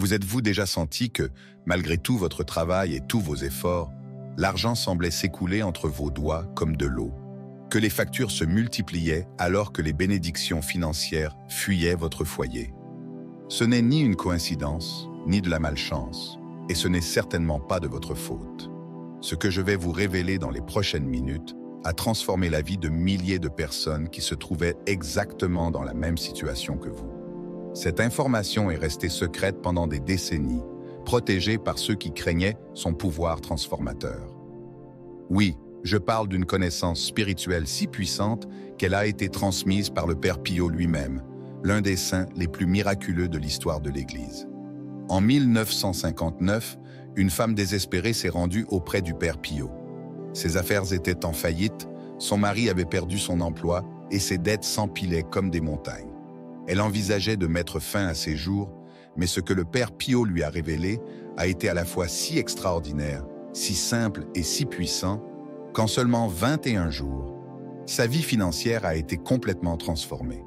Vous êtes-vous déjà senti que, malgré tout votre travail et tous vos efforts, l'argent semblait s'écouler entre vos doigts comme de l'eau, que les factures se multipliaient alors que les bénédictions financières fuyaient votre foyer? Ce n'est ni une coïncidence, ni de la malchance, et ce n'est certainement pas de votre faute. Ce que je vais vous révéler dans les prochaines minutes a transformé la vie de milliers de personnes qui se trouvaient exactement dans la même situation que vous. Cette information est restée secrète pendant des décennies, protégée par ceux qui craignaient son pouvoir transformateur. Oui, je parle d'une connaissance spirituelle si puissante qu'elle a été transmise par le Père Pio lui-même, l'un des saints les plus miraculeux de l'histoire de l'Église. En 1959, une femme désespérée s'est rendue auprès du Père Pio. Ses affaires étaient en faillite, son mari avait perdu son emploi et ses dettes s'empilaient comme des montagnes. Elle envisageait de mettre fin à ses jours, mais ce que le Père Pio lui a révélé a été à la fois si extraordinaire, si simple et si puissant, qu'en seulement 21 jours, sa vie financière a été complètement transformée.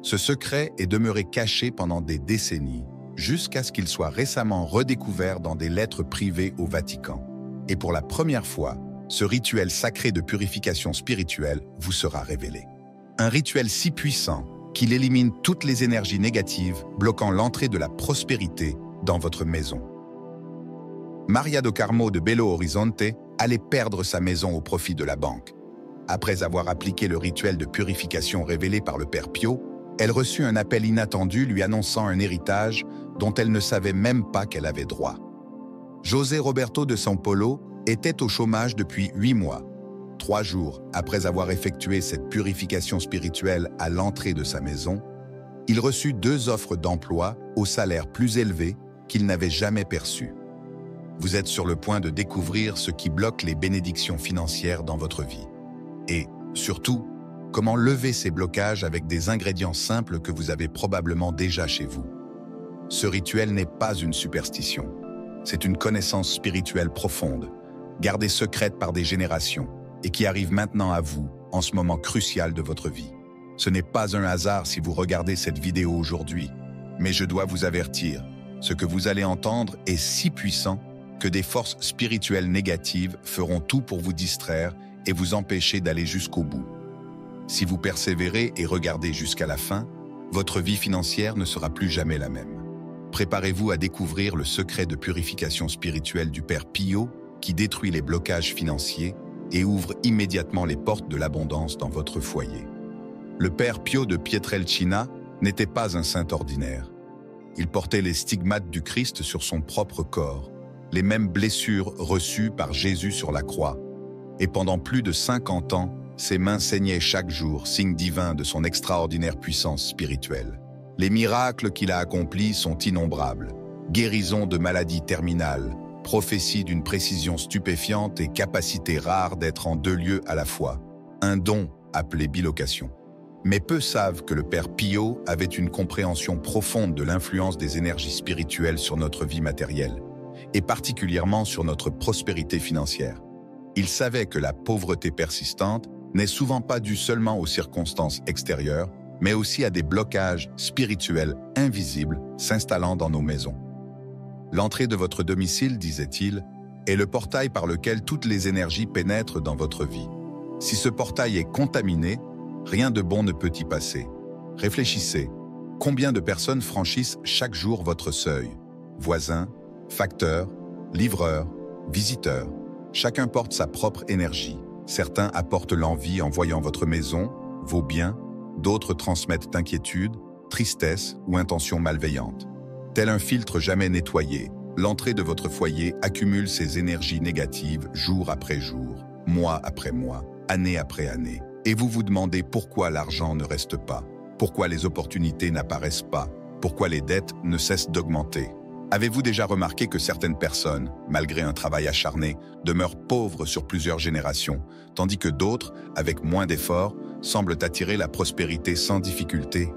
Ce secret est demeuré caché pendant des décennies, jusqu'à ce qu'il soit récemment redécouvert dans des lettres privées au Vatican. Et pour la première fois, ce rituel sacré de purification spirituelle vous sera révélé. Un rituel si puissant qu'il élimine toutes les énergies négatives bloquant l'entrée de la prospérité dans votre maison. Maria do Carmo de Belo Horizonte allait perdre sa maison au profit de la banque. Après avoir appliqué le rituel de purification révélé par le Père Pio, elle reçut un appel inattendu lui annonçant un héritage dont elle ne savait même pas qu'elle avait droit. José Roberto de São Paulo était au chômage depuis 8 mois. 3 jours après avoir effectué cette purification spirituelle à l'entrée de sa maison, il reçut 2 offres d'emploi au salaire plus élevé qu'il n'avait jamais perçu. Vous êtes sur le point de découvrir ce qui bloque les bénédictions financières dans votre vie. Et, surtout, comment lever ces blocages avec des ingrédients simples que vous avez probablement déjà chez vous. Ce rituel n'est pas une superstition. C'est une connaissance spirituelle profonde, gardée secrète par des générations, et qui arrive maintenant à vous, en ce moment crucial de votre vie. Ce n'est pas un hasard si vous regardez cette vidéo aujourd'hui, mais je dois vous avertir, ce que vous allez entendre est si puissant que des forces spirituelles négatives feront tout pour vous distraire et vous empêcher d'aller jusqu'au bout. Si vous persévérez et regardez jusqu'à la fin, votre vie financière ne sera plus jamais la même. Préparez-vous à découvrir le secret de purification spirituelle du Père Pio qui détruit les blocages financiers et ouvre immédiatement les portes de l'abondance dans votre foyer. Le Père Pio de Pietrelcina n'était pas un saint ordinaire. Il portait les stigmates du Christ sur son propre corps, les mêmes blessures reçues par Jésus sur la croix. Et pendant plus de 50 ans, ses mains saignaient chaque jour, signe divin de son extraordinaire puissance spirituelle. Les miracles qu'il a accomplis sont innombrables. Guérison de maladies terminales, prophétie d'une précision stupéfiante et capacité rare d'être en 2 lieux à la fois. Un don appelé bilocation. Mais peu savent que le Père Pio avait une compréhension profonde de l'influence des énergies spirituelles sur notre vie matérielle, et particulièrement sur notre prospérité financière. Il savait que la pauvreté persistante n'est souvent pas due seulement aux circonstances extérieures, mais aussi à des blocages spirituels invisibles s'installant dans nos maisons. L'entrée de votre domicile, disait-il, est le portail par lequel toutes les énergies pénètrent dans votre vie. Si ce portail est contaminé, rien de bon ne peut y passer. Réfléchissez, combien de personnes franchissent chaque jour votre seuil? Voisins, facteurs, livreurs, visiteurs. Chacun porte sa propre énergie. Certains apportent l'envie en voyant votre maison, vos biens, d'autres transmettent inquiétude, tristesse ou intentions malveillantes. Tel un filtre jamais nettoyé, l'entrée de votre foyer accumule ses énergies négatives jour après jour, mois après mois, année après année. Et vous vous demandez pourquoi l'argent ne reste pas, pourquoi les opportunités n'apparaissent pas, pourquoi les dettes ne cessent d'augmenter. Avez-vous déjà remarqué que certaines personnes, malgré un travail acharné, demeurent pauvres sur plusieurs générations, tandis que d'autres, avec moins d'efforts, semblent attirer la prospérité sans difficulté?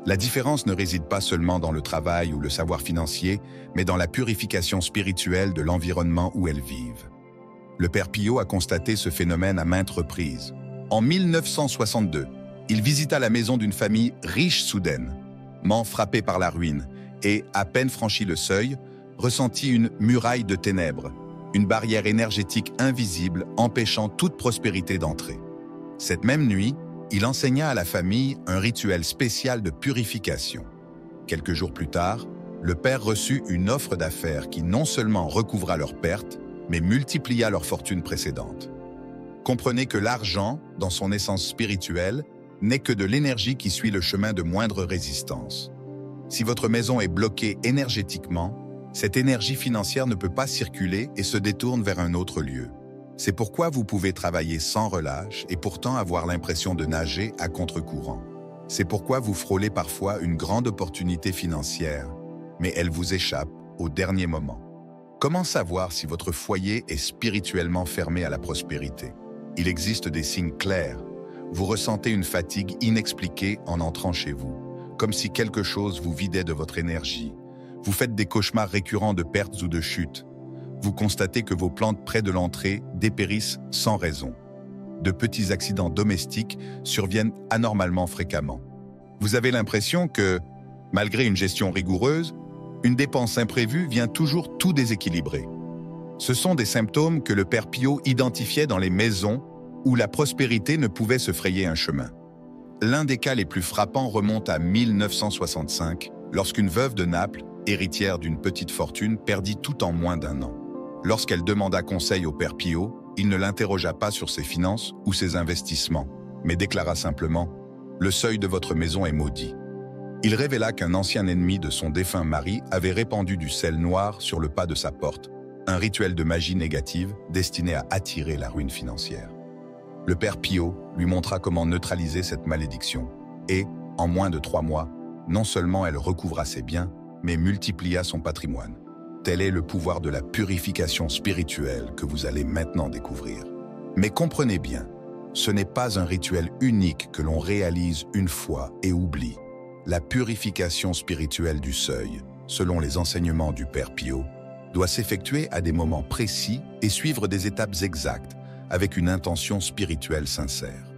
La différence ne réside pas seulement dans le travail ou le savoir financier, mais dans la purification spirituelle de l'environnement où elles vivent. Le Père Pio a constaté ce phénomène à maintes reprises. En 1962, il visita la maison d'une famille riche soudaine, frappée par la ruine, et, à peine franchi le seuil, ressentit une muraille de ténèbres, une barrière énergétique invisible empêchant toute prospérité d'entrer. Cette même nuit, il enseigna à la famille un rituel spécial de purification. Quelques jours plus tard, le père reçut une offre d'affaires qui non seulement recouvra leurs pertes, mais multiplia leur fortune précédente. Comprenez que l'argent, dans son essence spirituelle, n'est que de l'énergie qui suit le chemin de moindre résistance. Si votre maison est bloquée énergétiquement, cette énergie financière ne peut pas circuler et se détourne vers un autre lieu. C'est pourquoi vous pouvez travailler sans relâche et pourtant avoir l'impression de nager à contre-courant. C'est pourquoi vous frôlez parfois une grande opportunité financière, mais elle vous échappe au dernier moment. Comment savoir si votre foyer est spirituellement fermé à la prospérité? Il existe des signes clairs. Vous ressentez une fatigue inexpliquée en entrant chez vous, comme si quelque chose vous vidait de votre énergie. Vous faites des cauchemars récurrents de pertes ou de chutes. Vous constatez que vos plantes près de l'entrée dépérissent sans raison. De petits accidents domestiques surviennent anormalement fréquemment. Vous avez l'impression que, malgré une gestion rigoureuse, une dépense imprévue vient toujours tout déséquilibrer. Ce sont des symptômes que le père Pio identifiait dans les maisons où la prospérité ne pouvait se frayer un chemin. L'un des cas les plus frappants remonte à 1965, lorsqu'une veuve de Naples, héritière d'une petite fortune, perdit tout en moins d'un an. Lorsqu'elle demanda conseil au père Pio, il ne l'interrogea pas sur ses finances ou ses investissements, mais déclara simplement « Le seuil de votre maison est maudit ». Il révéla qu'un ancien ennemi de son défunt mari avait répandu du sel noir sur le pas de sa porte, un rituel de magie négative destiné à attirer la ruine financière. Le père Pio lui montra comment neutraliser cette malédiction et, en moins de 3 mois, non seulement elle recouvra ses biens, mais multiplia son patrimoine. Tel est le pouvoir de la purification spirituelle que vous allez maintenant découvrir. Mais comprenez bien, ce n'est pas un rituel unique que l'on réalise une fois et oublie. La purification spirituelle du seuil, selon les enseignements du père Pio, doit s'effectuer à des moments précis et suivre des étapes exactes, avec une intention spirituelle sincère.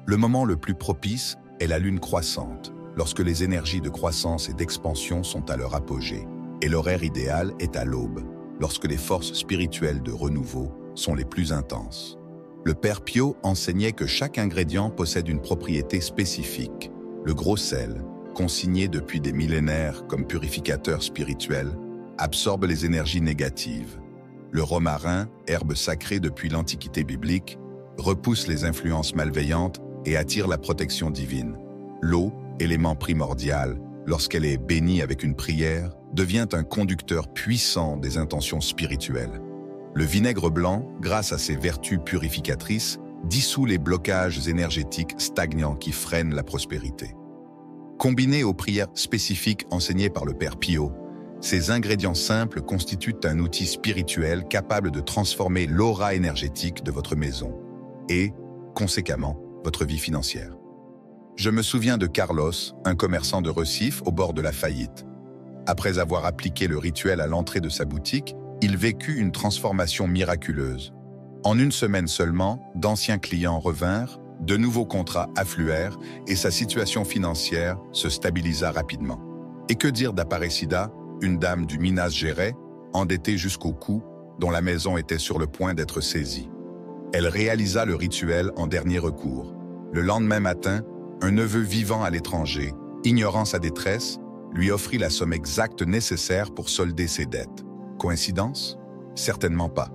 Le moment le plus propice est la lune croissante, lorsque les énergies de croissance et d'expansion sont à leur apogée, et l'horaire idéal est à l'aube, lorsque les forces spirituelles de renouveau sont les plus intenses. Le père Pio enseignait que chaque ingrédient possède une propriété spécifique. Le gros sel, consigné depuis des millénaires comme purificateur spirituel, absorbe les énergies négatives. Le romarin, herbe sacrée depuis l'Antiquité biblique, repousse les influences malveillantes et attire la protection divine. L'eau, élément primordial, lorsqu'elle est bénie avec une prière, devient un conducteur puissant des intentions spirituelles. Le vinaigre blanc, grâce à ses vertus purificatrices, dissout les blocages énergétiques stagnants qui freinent la prospérité. Combinés aux prières spécifiques enseignées par le père Pio, ces ingrédients simples constituent un outil spirituel capable de transformer l'aura énergétique de votre maison et, conséquemment, votre vie financière. Je me souviens de Carlos, un commerçant de Recife au bord de la faillite. Après avoir appliqué le rituel à l'entrée de sa boutique, il vécut une transformation miraculeuse. En une semaine seulement, d'anciens clients revinrent, de nouveaux contrats affluèrent et sa situation financière se stabilisa rapidement. Et que dire d'Aparecida, une dame du Minas Gerais, endettée jusqu'au cou, dont la maison était sur le point d'être saisie. Elle réalisa le rituel en dernier recours. Le lendemain matin, un neveu vivant à l'étranger, ignorant sa détresse, lui offrit la somme exacte nécessaire pour solder ses dettes. Coïncidence? Certainement pas.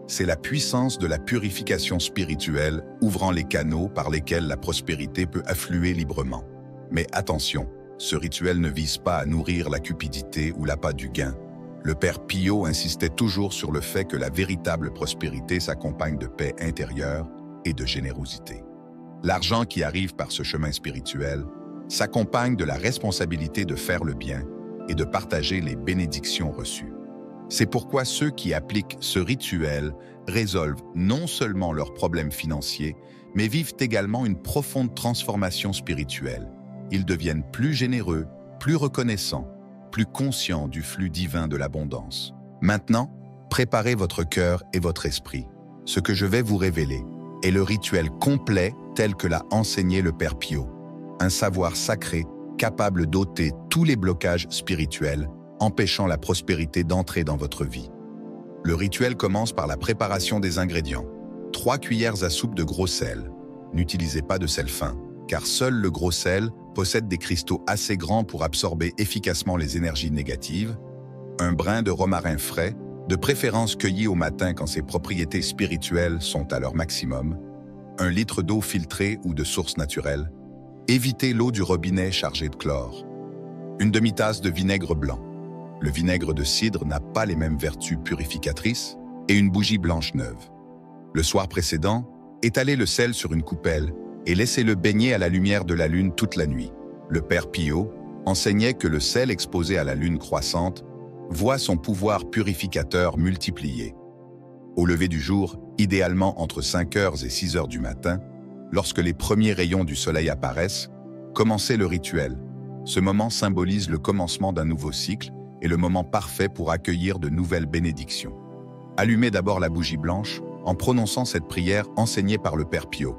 C'est la puissance de la purification spirituelle ouvrant les canaux par lesquels la prospérité peut affluer librement. Mais attention, ce rituel ne vise pas à nourrir la cupidité ou l'appât du gain. Le père Pio insistait toujours sur le fait que la véritable prospérité s'accompagne de paix intérieure et de générosité. L'argent qui arrive par ce chemin spirituel s'accompagne de la responsabilité de faire le bien et de partager les bénédictions reçues. C'est pourquoi ceux qui appliquent ce rituel résolvent non seulement leurs problèmes financiers, mais vivent également une profonde transformation spirituelle. Ils deviennent plus généreux, plus reconnaissants, plus conscients du flux divin de l'abondance. Maintenant, préparez votre cœur et votre esprit. Ce que je vais vous révéler est le rituel complet tel que l'a enseigné le père Pio. Un savoir sacré capable d'ôter tous les blocages spirituels empêchant la prospérité d'entrer dans votre vie. Le rituel commence par la préparation des ingrédients. 3 cuillères à soupe de gros sel. N'utilisez pas de sel fin, car seul le gros sel possède des cristaux assez grands pour absorber efficacement les énergies négatives. Un brin de romarin frais, de préférence cueilli au matin quand ses propriétés spirituelles sont à leur maximum. 1 litre d'eau filtrée ou de source naturelle. Évitez l'eau du robinet chargée de chlore. Une demi-tasse de vinaigre blanc. Le vinaigre de cidre n'a pas les mêmes vertus purificatrices, et une bougie blanche neuve. Le soir précédent, étalez le sel sur une coupelle et laissez-le baigner à la lumière de la lune toute la nuit. Le père Pio enseignait que le sel exposé à la lune croissante voit son pouvoir purificateur multiplié. Au lever du jour, idéalement entre 5 heures et 6 heures du matin, lorsque les premiers rayons du soleil apparaissent, commencez le rituel. Ce moment symbolise le commencement d'un nouveau cycle et le moment parfait pour accueillir de nouvelles bénédictions. Allumez d'abord la bougie blanche en prononçant cette prière enseignée par le Père Pio.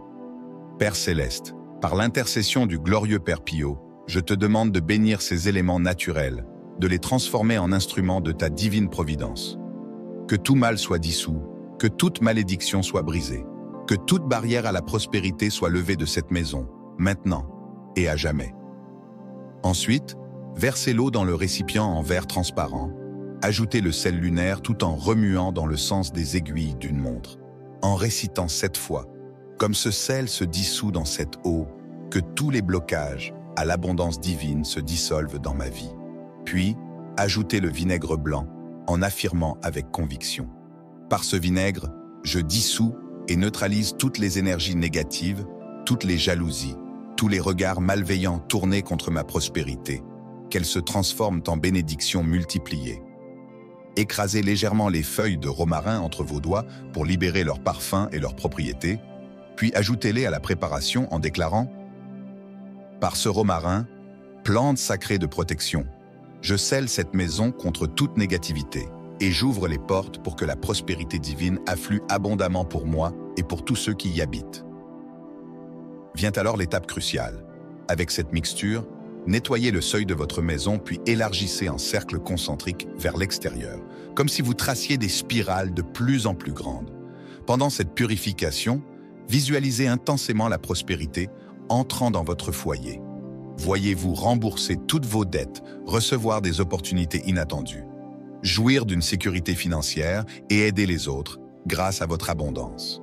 Père céleste, par l'intercession du glorieux Père Pio, je te demande de bénir ces éléments naturels, de les transformer en instruments de ta divine providence. Que tout mal soit dissous, que toute malédiction soit brisée, que toute barrière à la prospérité soit levée de cette maison, maintenant et à jamais. Ensuite, versez l'eau dans le récipient en verre transparent. Ajoutez le sel lunaire tout en remuant dans le sens des aiguilles d'une montre. En récitant 7 fois, comme ce sel se dissout dans cette eau, que tous les blocages à l'abondance divine se dissolvent dans ma vie. Puis, ajoutez le vinaigre blanc en affirmant avec conviction. Par ce vinaigre, je dissous et neutralise toutes les énergies négatives, toutes les jalousies, tous les regards malveillants tournés contre ma prospérité, qu'elles se transforment en bénédictions multipliées. Écrasez légèrement les feuilles de romarin entre vos doigts pour libérer leur parfum et leurs propriétés, puis ajoutez-les à la préparation en déclarant « Par ce romarin, plante sacrée de protection, je scelle cette maison contre toute négativité et j'ouvre les portes pour que la prospérité divine afflue abondamment pour moi et pour tous ceux qui y habitent. » Vient alors l'étape cruciale. Avec cette mixture, nettoyez le seuil de votre maison puis élargissez en cercle concentrique vers l'extérieur, comme si vous traciez des spirales de plus en plus grandes. Pendant cette purification, visualisez intensément la prospérité entrant dans votre foyer. Voyez-vous rembourser toutes vos dettes, recevoir des opportunités inattendues, jouir d'une sécurité financière et aider les autres grâce à votre abondance.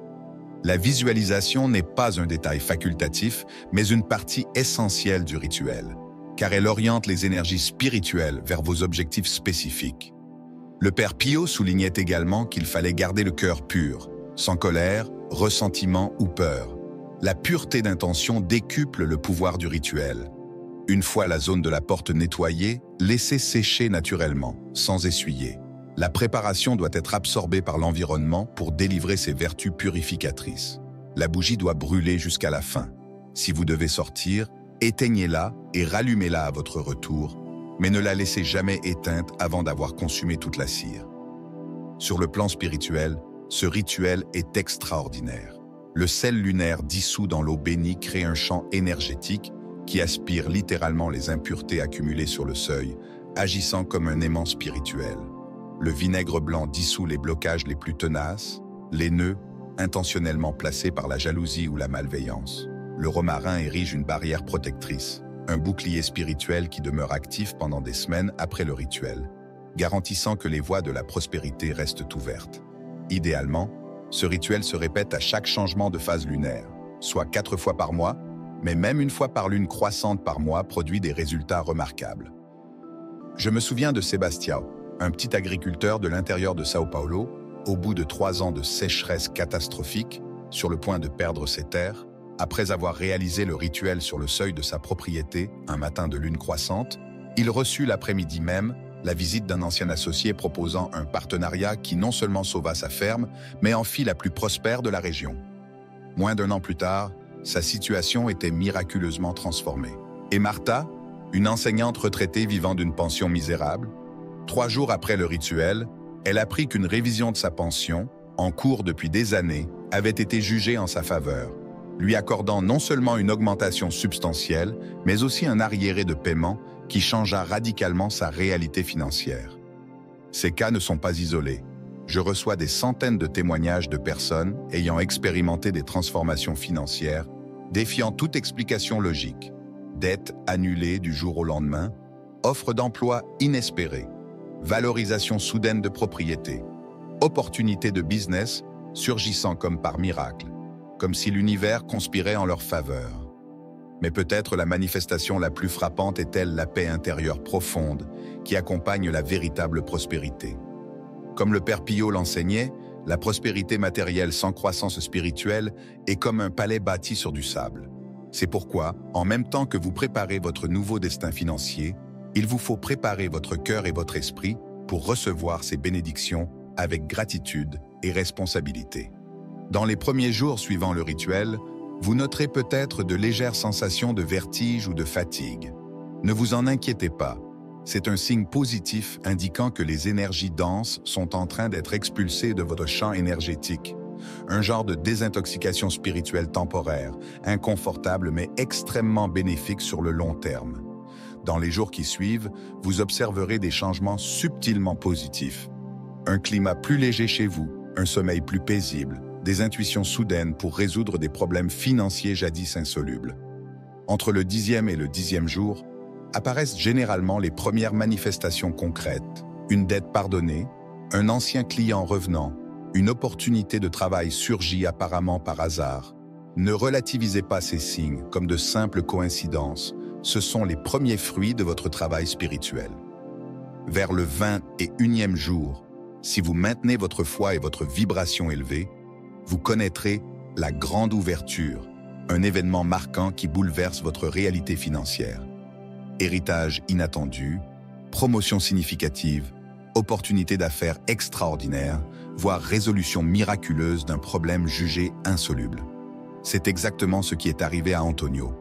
La visualisation n'est pas un détail facultatif, mais une partie essentielle du rituel, car elle oriente les énergies spirituelles vers vos objectifs spécifiques. Le Père Pio soulignait également qu'il fallait garder le cœur pur, sans colère, ressentiment ou peur. La pureté d'intention décuple le pouvoir du rituel. Une fois la zone de la porte nettoyée, laissez sécher naturellement, sans essuyer. La préparation doit être absorbée par l'environnement pour délivrer ses vertus purificatrices. La bougie doit brûler jusqu'à la fin. Si vous devez sortir, éteignez-la et rallumez-la à votre retour, mais ne la laissez jamais éteinte avant d'avoir consumé toute la cire. Sur le plan spirituel, ce rituel est extraordinaire. Le sel lunaire dissous dans l'eau bénie crée un champ énergétique qui aspire littéralement les impuretés accumulées sur le seuil, agissant comme un aimant spirituel. Le vinaigre blanc dissout les blocages les plus tenaces, les nœuds, intentionnellement placés par la jalousie ou la malveillance. Le romarin érige une barrière protectrice, un bouclier spirituel qui demeure actif pendant des semaines après le rituel, garantissant que les voies de la prospérité restent ouvertes. Idéalement, ce rituel se répète à chaque changement de phase lunaire, soit 4 fois par mois, mais même 1 fois par lune croissante par mois produit des résultats remarquables. Je me souviens de Sebastião, un petit agriculteur de l'intérieur de São Paulo, au bout de 3 ans de sécheresse catastrophique, sur le point de perdre ses terres, après avoir réalisé le rituel sur le seuil de sa propriété, un matin de lune croissante, il reçut l'après-midi même la visite d'un ancien associé proposant un partenariat qui non seulement sauva sa ferme, mais en fit la plus prospère de la région. Moins d'1 an plus tard, sa situation était miraculeusement transformée. Et Martha, une enseignante retraitée vivant d'une pension misérable, 3 jours après le rituel, elle apprit qu'une révision de sa pension, en cours depuis des années, avait été jugée en sa faveur, lui accordant non seulement une augmentation substantielle, mais aussi un arriéré de paiement qui changea radicalement sa réalité financière. Ces cas ne sont pas isolés. Je reçois des centaines de témoignages de personnes ayant expérimenté des transformations financières, défiant toute explication logique. Dettes annulées du jour au lendemain, offres d'emploi inespérées, valorisation soudaine de propriété, opportunités de business surgissant comme par miracle, comme si l'univers conspirait en leur faveur. Mais peut-être la manifestation la plus frappante est-elle la paix intérieure profonde qui accompagne la véritable prospérité. Comme le Père Pio l'enseignait, la prospérité matérielle sans croissance spirituelle est comme un palais bâti sur du sable. C'est pourquoi, en même temps que vous préparez votre nouveau destin financier, il vous faut préparer votre cœur et votre esprit pour recevoir ces bénédictions avec gratitude et responsabilité. Dans les premiers jours suivant le rituel, vous noterez peut-être de légères sensations de vertige ou de fatigue. Ne vous en inquiétez pas, c'est un signe positif indiquant que les énergies denses sont en train d'être expulsées de votre champ énergétique. Un genre de désintoxication spirituelle temporaire, inconfortable mais extrêmement bénéfique sur le long terme. Dans les jours qui suivent, vous observerez des changements subtilement positifs. Un climat plus léger chez vous, un sommeil plus paisible, des intuitions soudaines pour résoudre des problèmes financiers jadis insolubles. Entre le 10e et le 10e jour, apparaissent généralement les premières manifestations concrètes. Une dette pardonnée, un ancien client revenant, une opportunité de travail surgit apparemment par hasard. Ne relativisez pas ces signes comme de simples coïncidences, ce sont les premiers fruits de votre travail spirituel. Vers le 21e jour, si vous maintenez votre foi et votre vibration élevée, vous connaîtrez la grande ouverture, un événement marquant qui bouleverse votre réalité financière. Héritage inattendu, promotion significative, opportunité d'affaires extraordinaire, voire résolution miraculeuse d'un problème jugé insoluble. C'est exactement ce qui est arrivé à Antonio,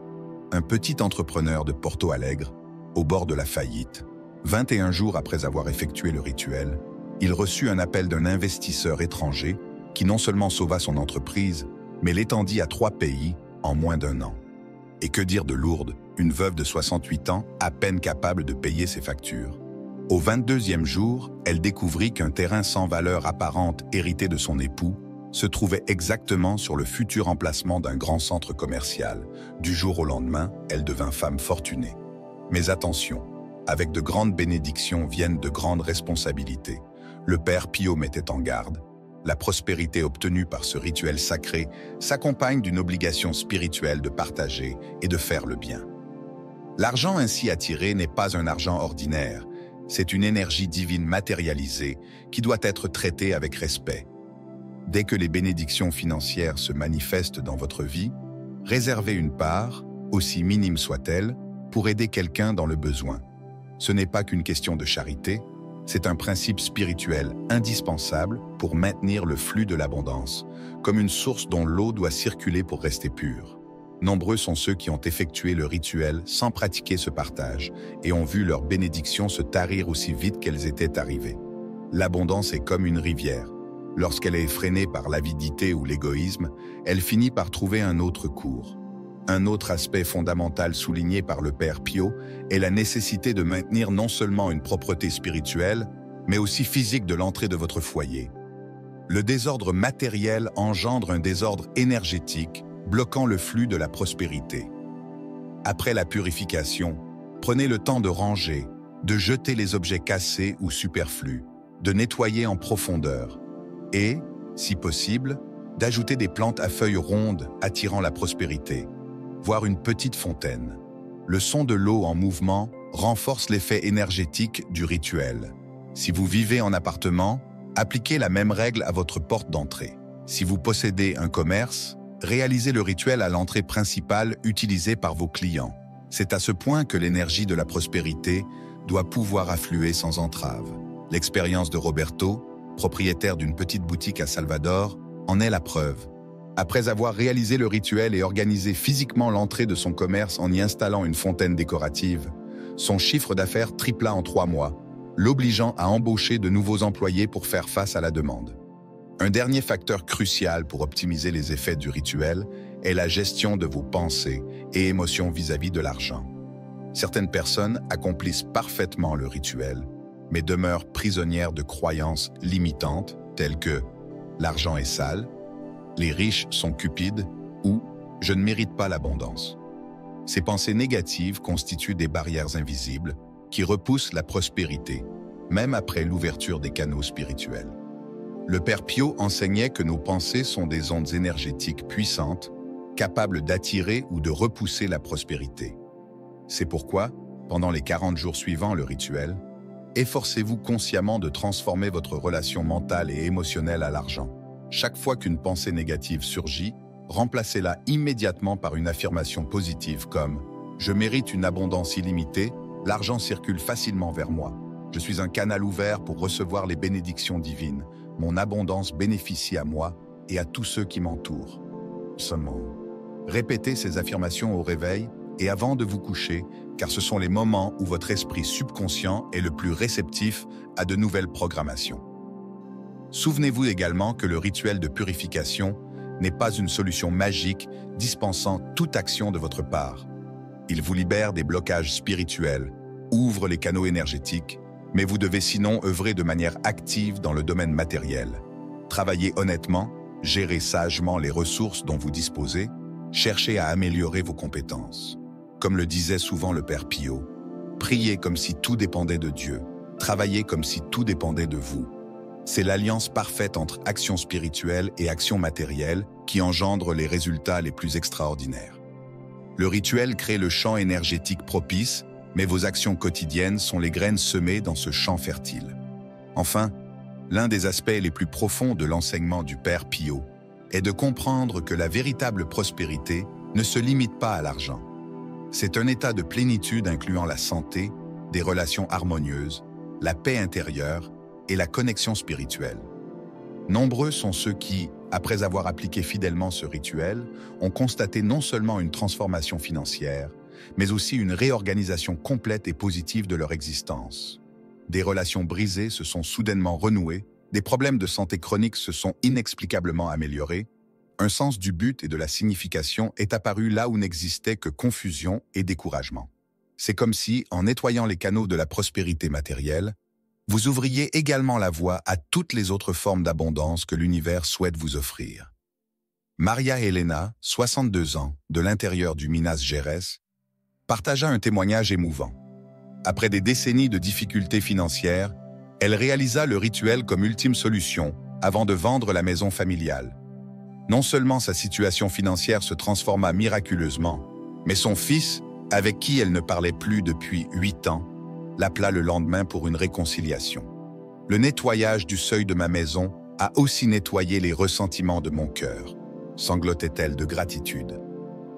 un petit entrepreneur de Porto Alegre, au bord de la faillite. 21 jours après avoir effectué le rituel, il reçut un appel d'un investisseur étranger qui non seulement sauva son entreprise, mais l'étendit à 3 pays en moins d'1 an. Et que dire de Lourdes, une veuve de 68 ans, à peine capable de payer ses factures. Au 22e jour, elle découvrit qu'un terrain sans valeur apparente hérité de son époux se trouvait exactement sur le futur emplacement d'un grand centre commercial. Du jour au lendemain, elle devint femme fortunée. Mais attention, avec de grandes bénédictions viennent de grandes responsabilités. Le Père Pio mettait en garde. La prospérité obtenue par ce rituel sacré s'accompagne d'une obligation spirituelle de partager et de faire le bien. L'argent ainsi attiré n'est pas un argent ordinaire, c'est une énergie divine matérialisée qui doit être traitée avec respect. Dès que les bénédictions financières se manifestent dans votre vie, réservez une part, aussi minime soit-elle, pour aider quelqu'un dans le besoin. Ce n'est pas qu'une question de charité, c'est un principe spirituel indispensable pour maintenir le flux de l'abondance, comme une source dont l'eau doit circuler pour rester pure. Nombreux sont ceux qui ont effectué le rituel sans pratiquer ce partage et ont vu leurs bénédictions se tarir aussi vite qu'elles étaient arrivées. L'abondance est comme une rivière. Lorsqu'elle est freinée par l'avidité ou l'égoïsme, elle finit par trouver un autre cours. Un autre aspect fondamental souligné par le Père Pio est la nécessité de maintenir non seulement une propreté spirituelle, mais aussi physique de l'entrée de votre foyer. Le désordre matériel engendre un désordre énergétique, bloquant le flux de la prospérité. Après la purification, prenez le temps de ranger, de jeter les objets cassés ou superflus, de nettoyer en profondeur et, si possible, d'ajouter des plantes à feuilles rondes attirant la prospérité, voire une petite fontaine. Le son de l'eau en mouvement renforce l'effet énergétique du rituel. Si vous vivez en appartement, appliquez la même règle à votre porte d'entrée. Si vous possédez un commerce, réalisez le rituel à l'entrée principale utilisée par vos clients. C'est à ce point que l'énergie de la prospérité doit pouvoir affluer sans entrave. L'expérience de Roberto, propriétaire d'une petite boutique à Salvador, en est la preuve. Après avoir réalisé le rituel et organisé physiquement l'entrée de son commerce en y installant une fontaine décorative, son chiffre d'affaires tripla en 3 mois, l'obligeant à embaucher de nouveaux employés pour faire face à la demande. Un dernier facteur crucial pour optimiser les effets du rituel est la gestion de vos pensées et émotions vis-à-vis de l'argent. Certaines personnes accomplissent parfaitement le rituel, mais demeurent prisonnières de croyances limitantes telles que « l'argent est sale »,« les riches sont cupides » ou « je ne mérite pas l'abondance ». Ces pensées négatives constituent des barrières invisibles qui repoussent la prospérité, même après l'ouverture des canaux spirituels. Le Père Pio enseignait que nos pensées sont des ondes énergétiques puissantes, capables d'attirer ou de repousser la prospérité. C'est pourquoi, pendant les 40 jours suivant le rituel, efforcez-vous consciemment de transformer votre relation mentale et émotionnelle à l'argent. Chaque fois qu'une pensée négative surgit, remplacez-la immédiatement par une affirmation positive comme « Je mérite une abondance illimitée, l'argent circule facilement vers moi. Je suis un canal ouvert pour recevoir les bénédictions divines. Mon abondance bénéficie à moi et à tous ceux qui m'entourent. » Seulement, répétez ces affirmations au réveil et avant de vous coucher, car ce sont les moments où votre esprit subconscient est le plus réceptif à de nouvelles programmations. Souvenez-vous également que le rituel de purification n'est pas une solution magique dispensant toute action de votre part. Il vous libère des blocages spirituels, ouvre les canaux énergétiques, mais vous devez sinon œuvrer de manière active dans le domaine matériel. Travaillez honnêtement, gérez sagement les ressources dont vous disposez, cherchez à améliorer vos compétences. Comme le disait souvent le Père Pio, priez comme si tout dépendait de Dieu, travaillez comme si tout dépendait de vous. C'est l'alliance parfaite entre action spirituelle et action matérielle qui engendre les résultats les plus extraordinaires. Le rituel crée le champ énergétique propice, mais vos actions quotidiennes sont les graines semées dans ce champ fertile. Enfin, l'un des aspects les plus profonds de l'enseignement du Père Pio est de comprendre que la véritable prospérité ne se limite pas à l'argent. C'est un état de plénitude incluant la santé, des relations harmonieuses, la paix intérieure et la connexion spirituelle. Nombreux sont ceux qui, après avoir appliqué fidèlement ce rituel, ont constaté non seulement une transformation financière, mais aussi une réorganisation complète et positive de leur existence. Des relations brisées se sont soudainement renouées, des problèmes de santé chronique se sont inexplicablement améliorés, un sens du but et de la signification est apparu là où n'existait que confusion et découragement. C'est comme si, en nettoyant les canaux de la prospérité matérielle, vous ouvriez également la voie à toutes les autres formes d'abondance que l'univers souhaite vous offrir. Maria Elena, 62 ans, de l'intérieur du Minas Gerais, partagea un témoignage émouvant. Après des décennies de difficultés financières, elle réalisa le rituel comme ultime solution avant de vendre la maison familiale. Non seulement sa situation financière se transforma miraculeusement, mais son fils, avec qui elle ne parlait plus depuis 8 ans, l'appela le lendemain pour une réconciliation. Le nettoyage du seuil de ma maison a aussi nettoyé les ressentiments de mon cœur, sanglotait-elle de gratitude.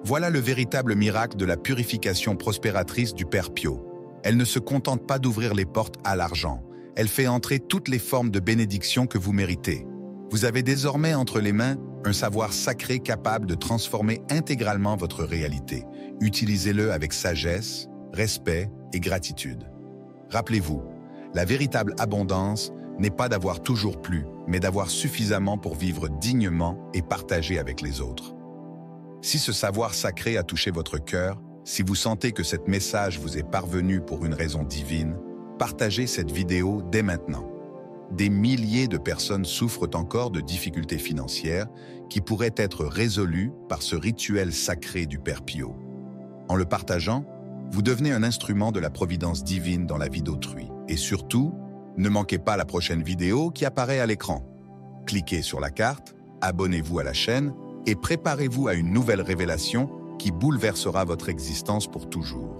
Voilà le véritable miracle de la purification prospératrice du Père Pio. Elle ne se contente pas d'ouvrir les portes à l'argent, elle fait entrer toutes les formes de bénédiction que vous méritez. Vous avez désormais entre les mains un savoir sacré capable de transformer intégralement votre réalité. Utilisez-le avec sagesse, respect et gratitude. Rappelez-vous, la véritable abondance n'est pas d'avoir toujours plus, mais d'avoir suffisamment pour vivre dignement et partager avec les autres. Si ce savoir sacré a touché votre cœur, si vous sentez que ce message vous est parvenu pour une raison divine, partagez cette vidéo dès maintenant. Des milliers de personnes souffrent encore de difficultés financières qui pourraient être résolues par ce rituel sacré du Père Pio. En le partageant, vous devenez un instrument de la providence divine dans la vie d'autrui. Et surtout, ne manquez pas la prochaine vidéo qui apparaît à l'écran. Cliquez sur la carte, abonnez-vous à la chaîne et préparez-vous à une nouvelle révélation qui bouleversera votre existence pour toujours.